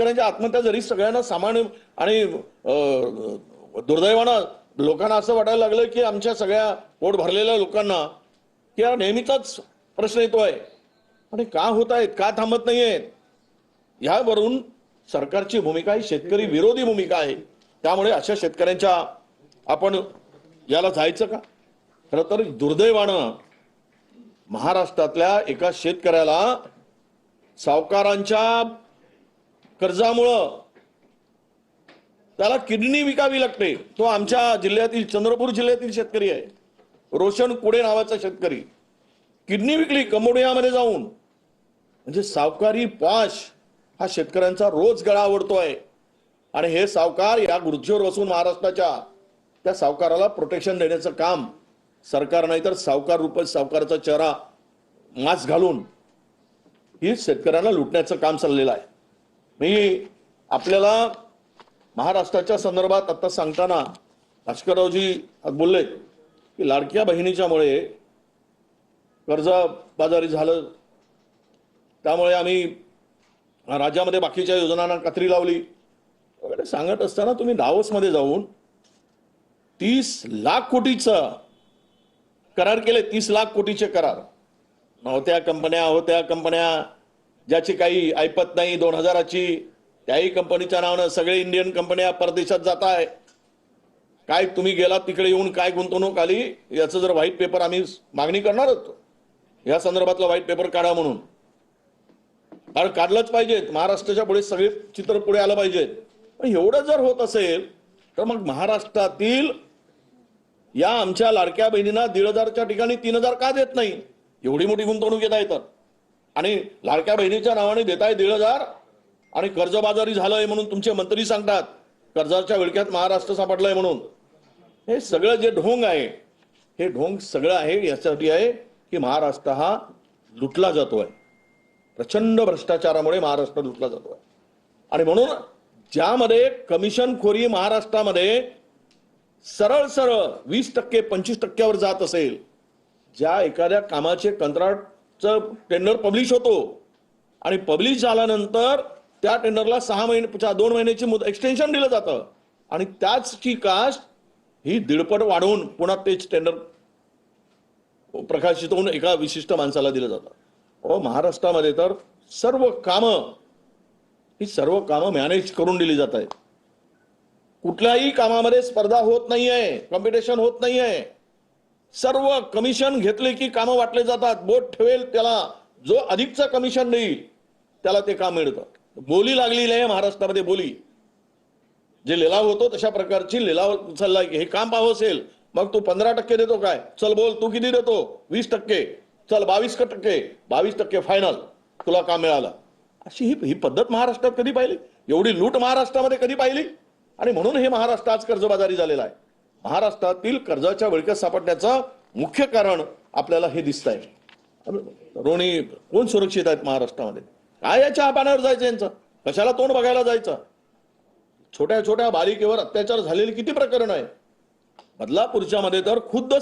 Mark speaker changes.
Speaker 1: शेतकऱ्यांच्या आत्महत्या जरी सगळ्यांना सामान्य आणि दुर्दैवानं लोकांना असं वाटायला लागलं की आमच्या सगळ्या पोट भरलेल्या लोकांना की हा नेहमीचाच प्रश्न येतोय आणि का होत आहेत, का थांबत नाहीयेत, यावरून सरकारची भूमिका ही शेतकरी विरोधी भूमिका आहे. त्यामुळे अशा शेतकऱ्यांच्या आपण याला जायचं का? खरं तर दुर्दैवानं महाराष्ट्रातल्या एका शेतकऱ्याला सावकारांच्या कर्जामुळं त्याला किडनी विकावी लागते. तो आमच्या जिल्ह्यातील चंद्रपूर जिल्ह्यातील शेतकरी आहे, रोशन कुडे नावाचा शेतकरी. किडनी विकली कंबोडियामध्ये जाऊन. म्हणजे सावकारी पॉश हा शेतकऱ्यांचा रोज गळा आवडतोय आणि हे सावकार या गुर्जीवर बसून महाराष्ट्राच्या त्या सावकाराला प्रोटेक्शन देण्याचं काम सरकार नाही तर सावकार रूप सावकाराचा चेहरा मास्क घालून ही शेतकऱ्यांना लुटण्याचं काम चाललेलं आहे. मी आपल्याला महाराष्ट्राच्या संदर्भात आता सांगताना भास्कररावजी बोलले की लाडक्या बहिणीच्यामुळे कर्जबाजारी झालं, त्यामुळे आम्ही राज्यामध्ये बाकीच्या योजनांना कात्री लावली वगैरे सांगत असताना तुम्ही दावोसमध्ये जाऊन 30 लाख कोटीचा करार केले. 30 लाख कोटीचे करार. होत्या कंपन्या ज्याची काही ऐपत नाही 2000ची त्याही कंपनीच्या नावानं सगळे इंडियन कंपन्या परदेशात जात आहे. काय तुम्ही गेला तिकडे येऊन काय गुंतवणूक आली याचं जर व्हाईट पेपर आम्ही मागणी करणार होतो या संदर्भातला व्हाईट पेपर काढा म्हणून. कारण काढलंच पाहिजे, महाराष्ट्राच्या पुढे सगळे चित्र पुढे आलं पाहिजे. पण एवढं जर होत असेल तर मग महाराष्ट्रातील या आमच्या लाडक्या बहिणींना 1,500च्या ठिकाणी 3,000 का देत नाही? एवढी मोठी गुंतवणूक येत आहे तर, आणि लाडक्या बहिणीच्या नावाने देताय 1,500 आणि कर्जबाजारी झालंय म्हणून तुमचे मंत्री सांगतात कर्जाच्या विळख्यात महाराष्ट्र सापडलाय म्हणून. हे सगळं जे ढोंग आहे हे ढोंग सगळं आहे यासाठी आहे की महाराष्ट्र हा लुटला जातोय. प्रचंड भ्रष्टाचारामुळे महाराष्ट्र लुटला जातोय. आणि म्हणून ज्यामध्ये कमिशनखोरी महाराष्ट्रामध्ये सरळ 20% 25%वर जात असेल, ज्या एखाद्या कामाचे कंत्राटचं टेंडर पब्लिश होतो आणि पब्लिश झाल्यानंतर त्या टेंडरला 2 महिन्याची एक्सटेन्शन दिलं जातं आणि त्याची कास्ट ही 1.5 वाढवून पुन्हा तेच टेंडर प्रकाशित होऊन एका विशिष्ट माणसाला दिलं जातं. महाराष्ट्रामध्ये तर सर्व कामं मॅनेज करून दिली जात आहेत. कुठल्याही कामामध्ये स्पर्धा होत नाहीये, कॉम्पिटिशन होत नाहीये. सर्व कमिशन घेतले की कामं वाटले जातात. बोट ठेवेल त्याला जो अधिकचं कमिशन देईल त्याला ते काम मिळतं. बोली लागलेली आहे महाराष्ट्रामध्ये. बोली जे लिलाव होतो तशा प्रकारची लिलाव चालला. हे काम पाहावं असेल मग तू 15% देतो काय, चल बोल तू किती देतो, 20%, चल 22%, 22% फायनल, तुला काम मिळालं. अशी ही पद्धत महाराष्ट्रात कधी पाहिली? एवढी लूट महाराष्ट्रामध्ये कधी पाहिली? आणि म्हणून हे महाराष्ट्र आज कर्जबाजारी झालेला आहे. महाराष्ट्रातील कर्जाच्या विळख्यात सापडण्याचं मुख्य कारण आपल्याला हे दिसतंय. रोणी कोण सुरक्षित आहेत महाराष्ट्रामध्ये? काय याच्या आपाण्यावर जायचं यांचं? कशाला तोंड बघायला जायचं? छोट्या छोट्या बालिकेवर अत्याचार झालेले किती प्रकरण आहे. बदलापूरच्या मध्ये तर खुद्द